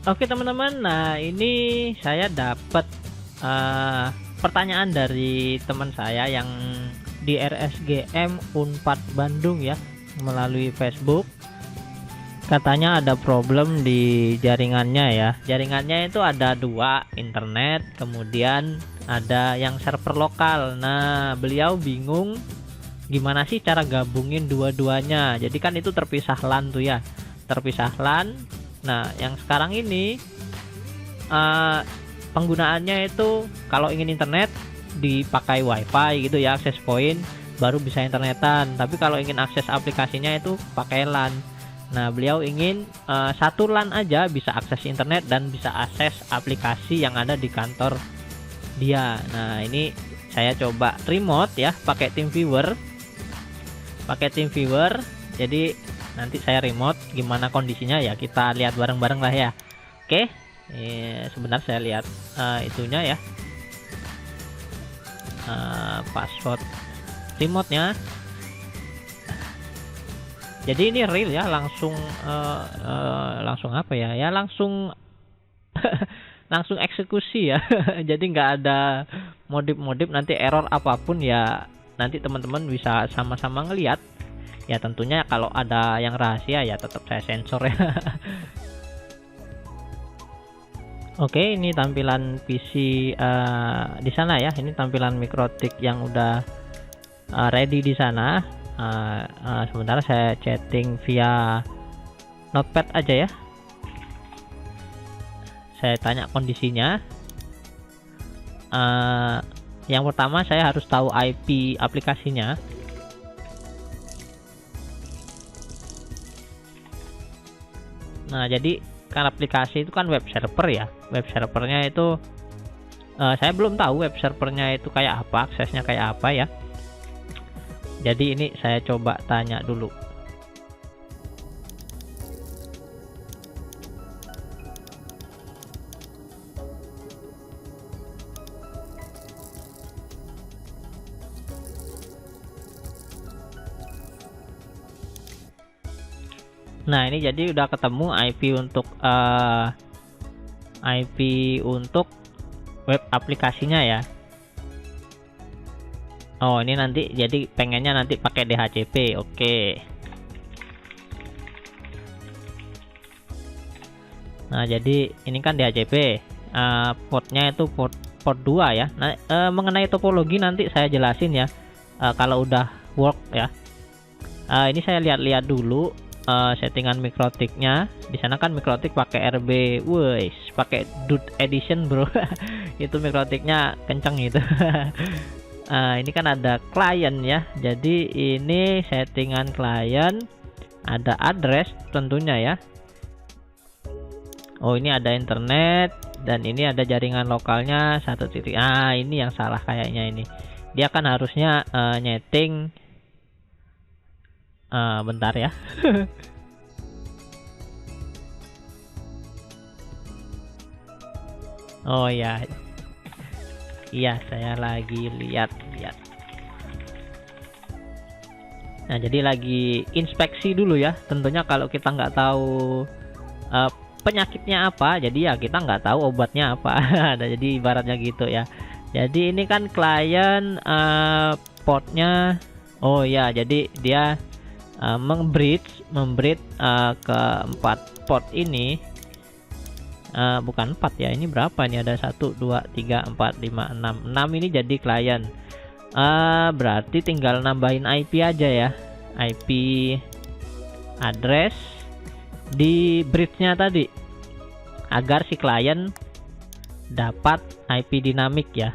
Oke teman-teman, nah ini saya dapat pertanyaan dari teman saya yang di RSGM Unpad Bandung ya, melalui Facebook. Katanya ada problem di jaringannya ya. Jaringannya itu ada dua, internet, kemudian ada yang server lokal. Nah, beliau bingung gimana sih cara gabungin dua-duanya. Jadi kan itu terpisah LAN tuh ya, terpisah LAN. Nah, yang sekarang ini penggunaannya itu kalau ingin internet dipakai WiFi gitu ya, akses point baru bisa internetan. Tapi kalau ingin akses aplikasinya itu pakai LAN. Nah, beliau ingin satu LAN aja bisa akses internet dan bisa akses aplikasi yang ada di kantor dia. Nah, ini saya coba remote ya, pakai TeamViewer. Jadi nanti saya remote gimana kondisinya ya, kita lihat bareng-bareng lah ya. Oke, sebentar saya lihat itunya ya, password remote-nya. Jadi ini real ya, langsung apa ya? Ya langsung langsung eksekusi ya. Jadi nggak ada modif-modif, nanti error apapun ya nanti teman-teman bisa sama-sama ngelihat. Ya tentunya kalau ada yang rahasia ya tetap saya sensor ya. Oke, ini tampilan PC di sana ya. Ini tampilan Mikrotik yang udah ready di sana. Sebentar saya chatting via notepad aja ya. Saya tanya kondisinya. Yang pertama saya harus tahu IP aplikasinya. Nah, jadi kan aplikasi itu kan web server ya. Web servernya itu saya belum tahu web servernya itu kayak apa, aksesnya kayak apa ya. Jadi ini saya coba tanya dulu. Nah, ini jadi udah ketemu IP untuk web aplikasinya ya. Oh, ini nanti jadi pengennya nanti pakai DHCP. Oke. Nah, jadi ini kan DHCP. Portnya itu port 2 ya. Nah, mengenai topologi nanti saya jelasin ya. Kalau udah work ya. Ini saya lihat-lihat dulu settingan Mikrotiknya. Di sana kan Mikrotik pakai RB, wes, pakai Dude Edition bro. Itu Mikrotiknya kenceng gitu. Ini kan ada klien ya, jadi ini settingan klien, ada address tentunya ya. Oh, ini ada internet dan ini ada jaringan lokalnya 1 titik. Ini yang salah kayaknya ini. Dia kan harusnya nyeting. Bentar ya. Oh ya. Iya, saya lagi lihat. Nah, jadi lagi inspeksi dulu ya. Tentunya kalau kita nggak tahu penyakitnya apa, jadi ya kita nggak tahu obatnya apa. Jadi ibaratnya gitu ya. Jadi ini kan klien portnya. Oh ya, jadi dia membridge ke 4 port ini. Bukan 4 ya, ini berapa nih, ada 1 2 3 4 5 6 ini jadi klien. Berarti tinggal nambahin IP aja ya, IP address di bridge-nya tadi agar si klien dapat IP dinamik ya,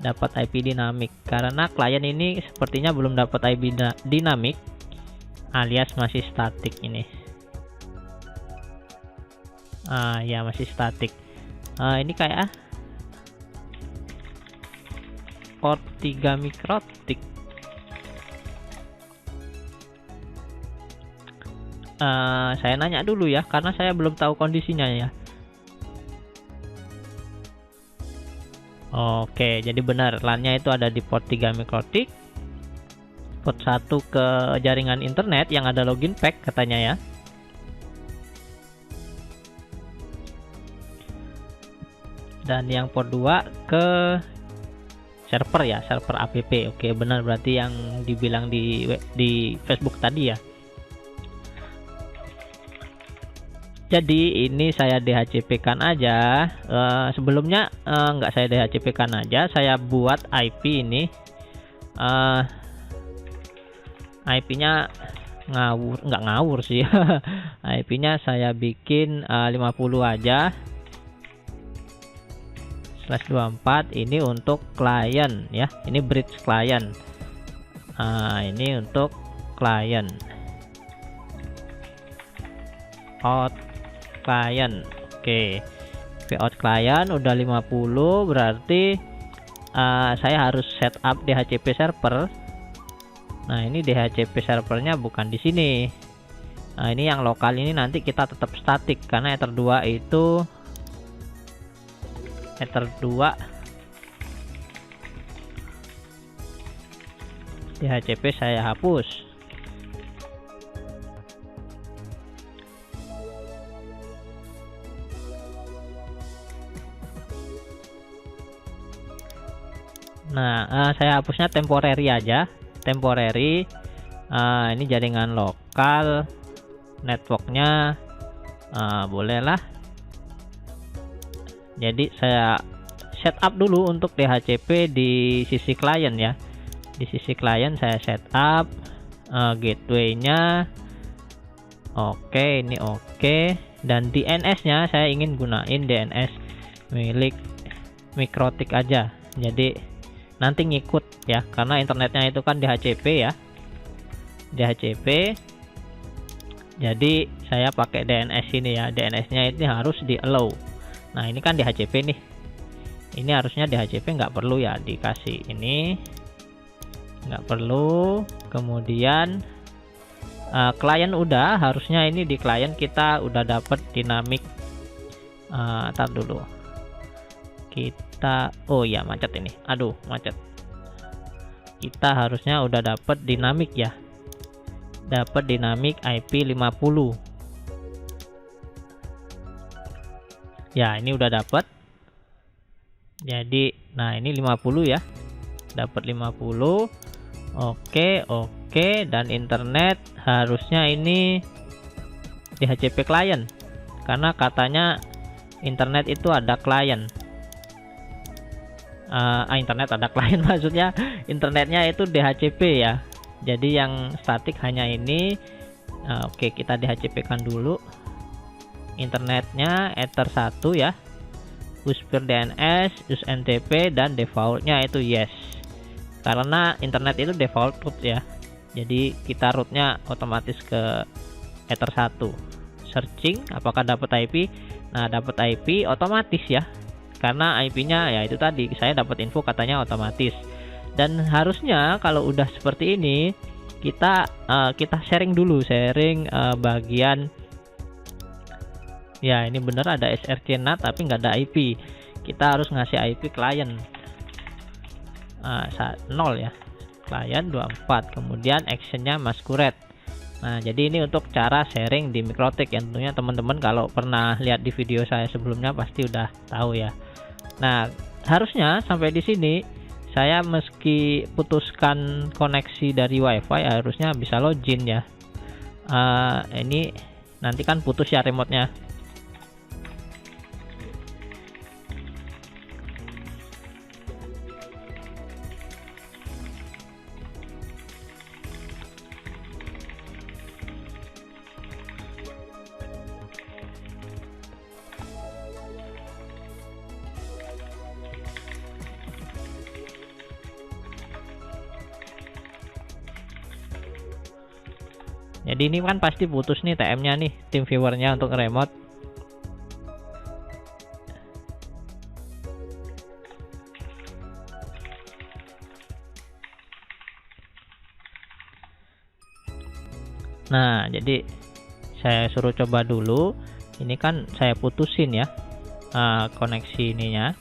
dapat IP dinamik. Karena klien ini sepertinya belum dapat IP dinamik alias masih statik ini. Ya masih statik. Ini kayak port 3 Mikrotik. Saya nanya dulu ya, karena saya belum tahu kondisinya ya. Oke, jadi benar LAN-nya itu ada di port 3 Mikrotik. Port 1 ke jaringan internet yang ada login pack katanya ya. dan yang port 2 ke server ya, server app. Oke, benar, berarti yang dibilang di Facebook tadi ya. Jadi ini saya DHCP kan aja. Sebelumnya nggak saya DHCP kan aja, saya buat IP ini. IP-nya nggak ngawur sih. IP-nya saya bikin 50 aja. /24 ini untuk klien ya. Ini bridge klien. Ini untuk klien. Out klien. Oke. Out klien udah 50, berarti saya harus setup DHCP server. Nah, ini DHCP servernya bukan di sini. Nah, ini yang lokal ini nanti kita tetap statik karena Ether 2 itu Ether 2 DHCP saya hapus. Nah, saya hapusnya temporary aja, temporary. Ini jaringan lokal, networknya bolehlah. Jadi saya setup dulu untuk DHCP di sisi klien ya. Di sisi klien saya setup gateway-nya. Oke, ini oke. Dan DNS-nya saya ingin gunain DNS milik Mikrotik aja. Jadi nanti ngikut ya, karena internetnya itu kan DHCP ya, DHCP. Jadi saya pakai DNS ini ya, DNS-nya ini harus di allow. Nah, ini kan DHCP nih, ini harusnya DHCP nggak perlu ya dikasih, ini nggak perlu. Kemudian klien udah, harusnya ini di klien kita udah dapet dinamik. Tar dulu, kita oh ya macet ini, aduh macet. Kita harusnya udah dapet dinamik ya, dapat dinamik IP 50 ya, ini udah dapat. Jadi nah ini 50 ya, dapat 50. Oke, dan internet harusnya ini DHCP klien, karena katanya internet itu ada klien. Internet ada klien maksudnya internetnya itu DHCP ya. Jadi yang statik hanya ini. Oke, kita DHCP kan dulu internetnya Ether 1 ya, Whisper DNS, use NTP, dan defaultnya itu yes, karena internet itu default root ya. Jadi kita rootnya otomatis ke Ether 1. Searching apakah dapat IP. Nah, dapat IP otomatis ya, karena IP-nya ya itu tadi saya dapat info katanya otomatis. Dan harusnya kalau udah seperti ini kita sharing dulu, sharing bagian ya. Ini bener ada SRC NAT tapi nggak ada IP. Kita harus ngasih IP klien 0 ya, klien 24, kemudian actionnya masquerade. Nah, jadi ini untuk cara sharing di Mikrotik yang tentunya teman-teman kalau pernah lihat di video saya sebelumnya pasti udah tahu ya. Nah, harusnya sampai di sini saya meski putuskan koneksi dari WiFi harusnya bisa login ya. Ini nanti kan putus ya remote-nya. Jadi ini kan pasti putus nih TM-nya nih, tim viewernya untuk remote. Nah, jadi saya suruh coba dulu. Ini kan saya putusin ya koneksi ininya,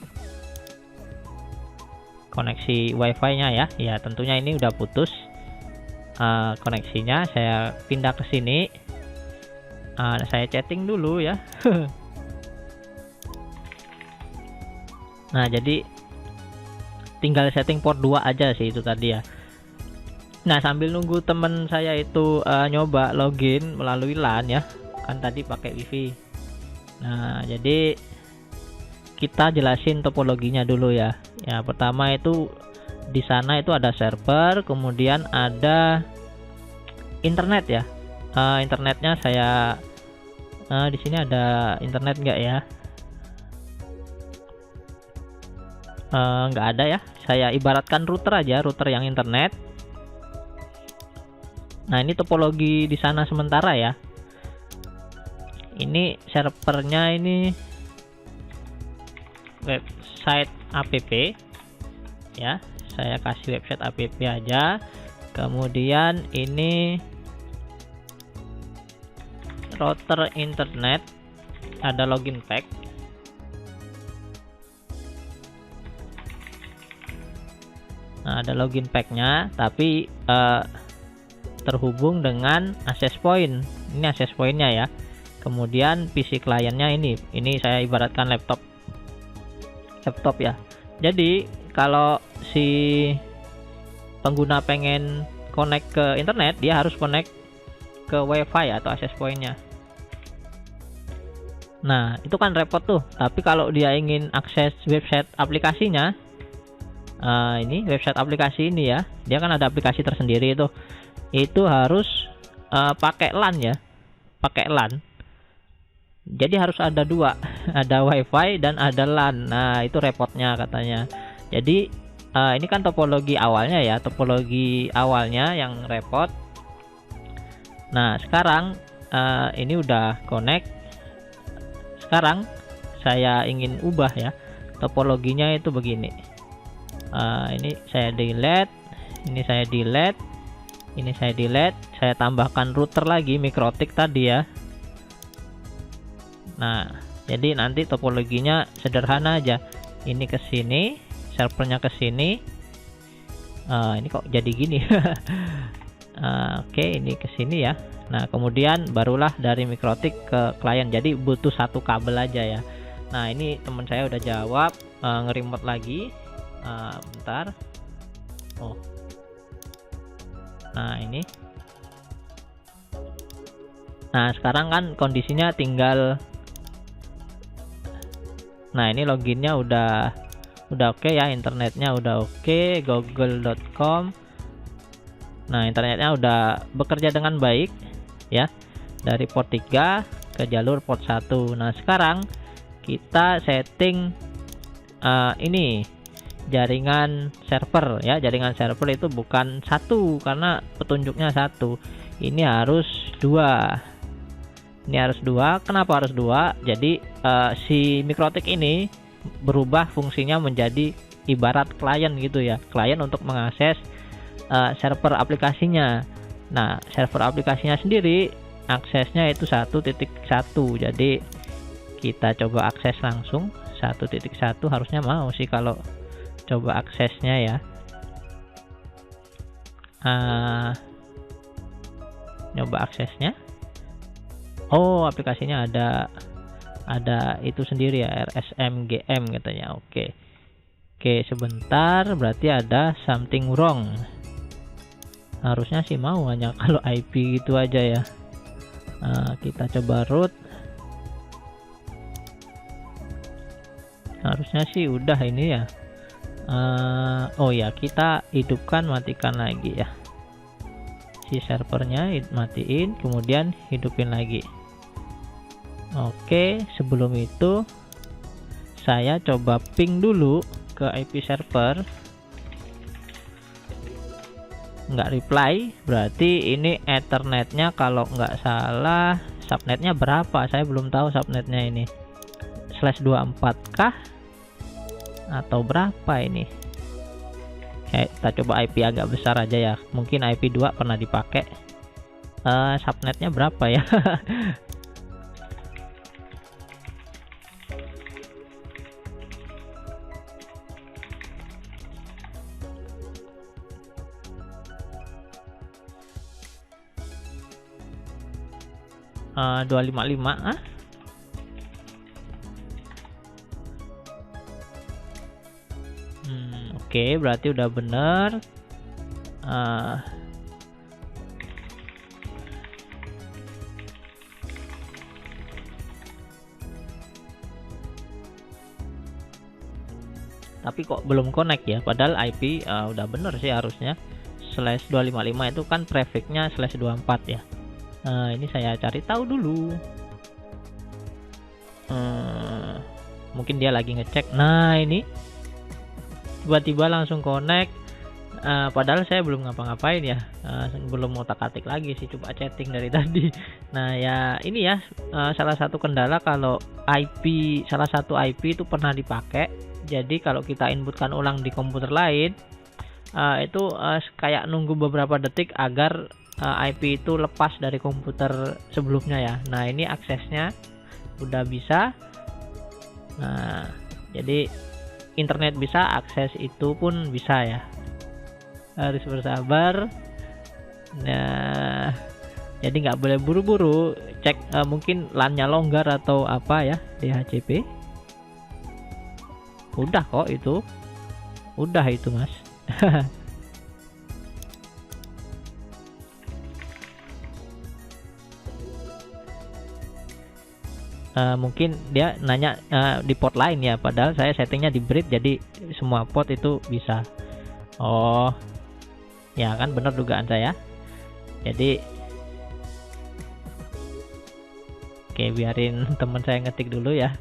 koneksi WiFi-nya ya. Ya tentunya ini udah putus. Koneksinya saya pindah ke sini. Saya chatting dulu ya. Nah, jadi tinggal setting port 2 aja sih itu tadi ya. Nah, sambil nunggu temen saya itu nyoba login melalui LAN ya, kan tadi pakai WiFi. Nah, jadi kita jelasin topologinya dulu ya. Ya, pertama itu di sana itu ada server, kemudian ada internet ya. Internetnya saya di sini ada internet nggak ya? Nggak ada ya. Saya ibaratkan router aja, router yang internet. Nah, ini topologi di sana sementara ya. Ini servernya, ini website app ya. Saya kasih website app aja. Kemudian ini router internet, ada login pack. Nah, ada login packnya, tapi terhubung dengan access point. Ini access pointnya ya. Kemudian PC kliennya ini saya ibaratkan laptop ya. Jadi kalau si pengguna pengen connect ke internet, dia harus connect ke WiFi atau access pointnya. Nah, itu kan repot tuh. Tapi kalau dia ingin akses website aplikasinya, ini website aplikasi ini ya, dia kan ada aplikasi tersendiri itu harus pakai LAN ya, pakai LAN. Jadi harus ada dua, ada WiFi dan ada LAN. Nah, itu repotnya katanya. Jadi ini kan topologi awalnya ya, topologi awalnya yang repot. Nah, sekarang ini udah connect. Sekarang saya ingin ubah ya, topologinya itu begini. Ini saya delete, ini saya delete, ini saya delete. Saya tambahkan router lagi, MikroTik tadi ya. Nah, jadi nanti topologinya sederhana aja. Ini ke sini, servernya ke sini. Ini kok jadi gini? Oke, ini ke sini ya. Nah, kemudian barulah dari MikroTik ke klien. Jadi butuh satu kabel aja ya. Nah, ini teman saya udah jawab, nge-remote lagi. Bentar. Oh. Nah, ini. Nah, sekarang kan kondisinya tinggal. Nah, ini loginnya udah oke ya, internetnya udah oke, google.com. Nah, internetnya udah bekerja dengan baik ya, dari port 3 ke jalur port 1. Nah, sekarang kita setting ini jaringan server ya. Jaringan server itu bukan satu karena petunjuknya satu, ini harus dua. Ini harus dua. Kenapa harus dua? Jadi si MikroTik ini berubah fungsinya menjadi ibarat klien gitu ya, klien untuk mengakses server aplikasinya. Nah, server aplikasinya sendiri aksesnya itu 1.1. Jadi kita coba akses langsung 1.1. Harusnya mau sih kalau coba aksesnya ya. Nyoba aksesnya. Oh, aplikasinya ada itu sendiri ya, RSMGM katanya. Oke, sebentar, berarti ada something wrong. Harusnya sih mau, hanya kalau IP gitu aja ya. Kita coba root. Harusnya sih udah ini ya. Oh ya, kita hidupkan, matikan lagi ya. Si servernya matiin, kemudian hidupin lagi. Oke, sebelum itu saya coba ping dulu ke IP server. Nggak reply, berarti ini ethernetnya kalau nggak salah subnetnya berapa, saya belum tahu subnetnya ini /24 kah atau berapa ini. Kita coba IP agak besar aja ya, mungkin IP 2 pernah dipakai. Subnetnya berapa ya? Uh, 255 Oke, berarti udah bener. Tapi kok belum connect ya, padahal IP udah bener sih harusnya. /255 itu kan prefixnya /24 ya. Ini saya cari tahu dulu. Mungkin dia lagi ngecek. Nah, ini tiba-tiba langsung connect. Padahal saya belum ngapa-ngapain ya, belum otak-atik lagi sih, coba chatting dari tadi. Nah ya ini ya, salah satu kendala kalau salah satu IP itu pernah dipakai. Jadi kalau kita inputkan ulang di komputer lain, itu kayak nunggu beberapa detik agar IP itu lepas dari komputer sebelumnya ya. Nah ini aksesnya udah bisa. Nah jadi internet bisa, akses itu pun bisa ya. Harus bersabar. Nah jadi nggak boleh buru-buru, cek mungkin LAN-nya longgar atau apa ya, DHCP. Udah kok itu, udah itu mas. Mungkin dia nanya di port lain ya, padahal saya settingnya di bridge, jadi semua port itu bisa. Oh ya kan, bener dugaan saya. Jadi oke, biarin teman saya ngetik dulu ya.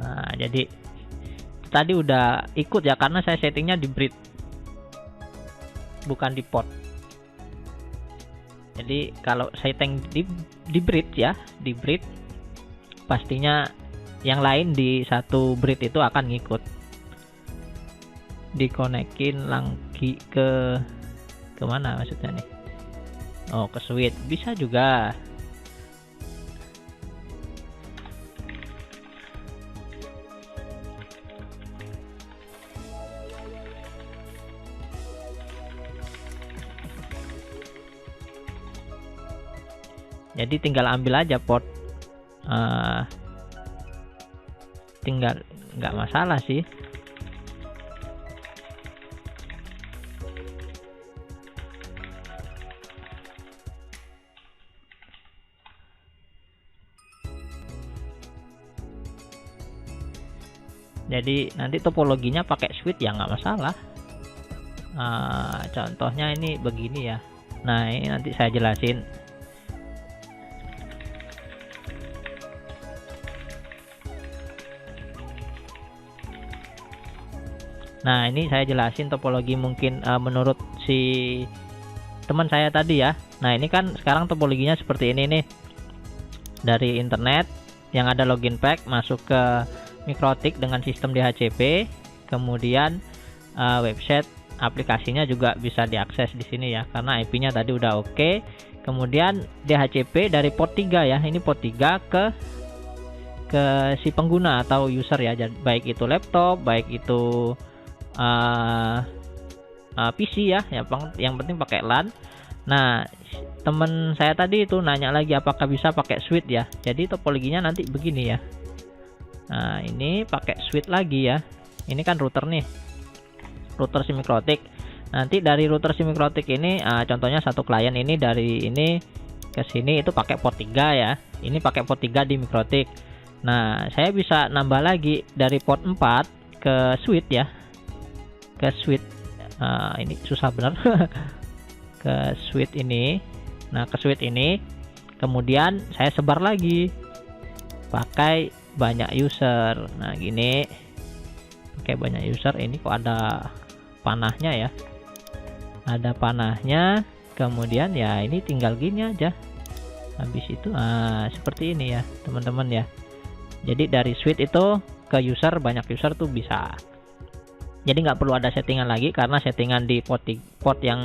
Nah jadi tadi udah ikut ya, karena saya settingnya di bridge bukan di port. Jadi kalau setting di bridge ya, di bridge pastinya yang lain di satu bridge itu akan ngikut. Dikonekin lagi ke mana maksudnya nih? Oh, ke switch bisa juga. Jadi tinggal ambil aja port, tinggal, nggak masalah sih. Jadi nanti topologinya pakai switch ya nggak masalah. Contohnya ini begini ya. Nah ini nanti saya jelasin. Nah ini saya jelasin topologi mungkin menurut si teman saya tadi ya. Nah ini kan sekarang topologinya seperti ini nih, dari internet yang ada login pack masuk ke Mikrotik dengan sistem DHCP, kemudian website aplikasinya juga bisa diakses di sini ya, karena IP-nya tadi udah oke. Kemudian DHCP dari port 3 ya, ini port 3 ke si pengguna atau user ya, baik itu laptop, baik itu PC ya, yang penting pakai LAN. Nah temen saya tadi itu nanya lagi apakah bisa pakai switch ya. Jadi topologinya nanti begini ya. Nah ini pakai switch lagi ya. Ini kan router nih, router si Mikrotik. Nanti dari router si Mikrotik ini contohnya satu klien ini dari ini ke sini itu pakai port 3 ya. Ini pakai port 3 di Mikrotik. Nah saya bisa nambah lagi dari port 4 ke switch ya, ke switch. Ini susah bener. Ke switch ini. Nah ke switch ini kemudian saya sebar lagi pakai banyak user. Nah gini, pakai banyak user. Ini kok ada panahnya ya, ada panahnya. Kemudian ya ini tinggal gini aja, habis itu seperti ini ya teman-teman ya. Jadi dari switch itu ke user, banyak user tuh bisa. Jadi nggak perlu ada settingan lagi, karena settingan di port yang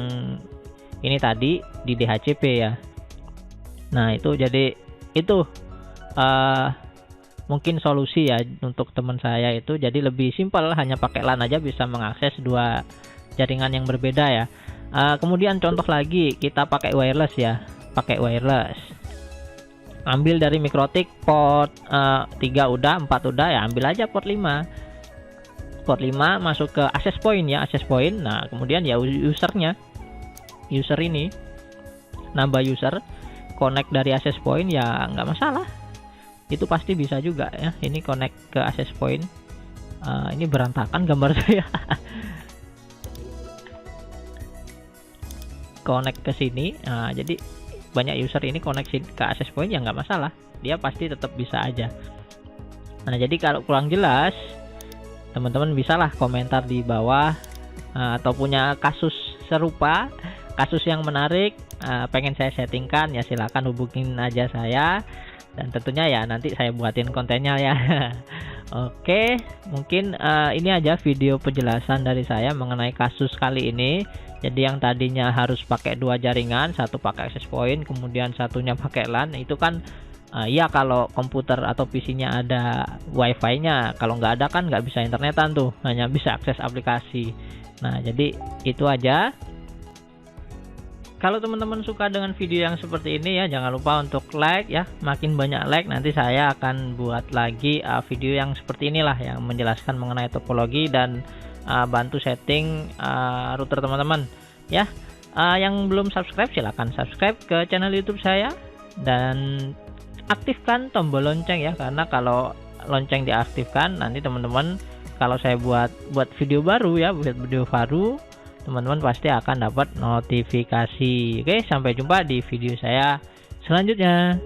ini tadi di DHCP ya. Nah itu jadi itu mungkin solusi ya untuk teman saya itu. Jadi lebih simpel, hanya pakai LAN aja bisa mengakses dua jaringan yang berbeda ya. Kemudian contoh lagi, kita pakai wireless ya, pakai wireless. Ambil dari Mikrotik port 3 udah, 4 udah ya, ambil aja port 5. Port 5 masuk ke access point ya, access point. Nah, kemudian ya user ini nambah user, connect dari access point ya nggak masalah. Itu pasti bisa juga ya. Ini connect ke access point. Ini berantakan gambar saya. Connect ke sini. Nah, jadi banyak user ini koneksi ke access point ya nggak masalah. Dia pasti tetap bisa aja. Nah, jadi kalau kurang jelas, teman-teman bisalah komentar di bawah, atau punya kasus serupa, kasus yang menarik, pengen saya settingkan ya, silahkan hubungin aja saya, dan tentunya ya nanti saya buatin kontennya ya. Oke, mungkin ini aja video penjelasan dari saya mengenai kasus kali ini. Jadi yang tadinya harus pakai dua jaringan, satu pakai access point, kemudian satunya pakai LAN, itu kan ya kalau komputer atau PC-nya ada wifi-nya, kalau nggak ada kan nggak bisa internetan tuh, hanya bisa akses aplikasi. Nah, jadi itu aja. Kalau teman-teman suka dengan video yang seperti ini ya, jangan lupa untuk like ya. Makin banyak like, nanti saya akan buat lagi video yang seperti inilah, yang menjelaskan mengenai topologi dan bantu setting router teman-teman ya. Yang belum subscribe silahkan subscribe ke channel YouTube saya, dan aktifkan tombol lonceng ya, karena kalau lonceng diaktifkan nanti teman-teman, kalau saya buat video baru ya, teman-teman pasti akan dapat notifikasi. Oke, sampai jumpa di video saya selanjutnya.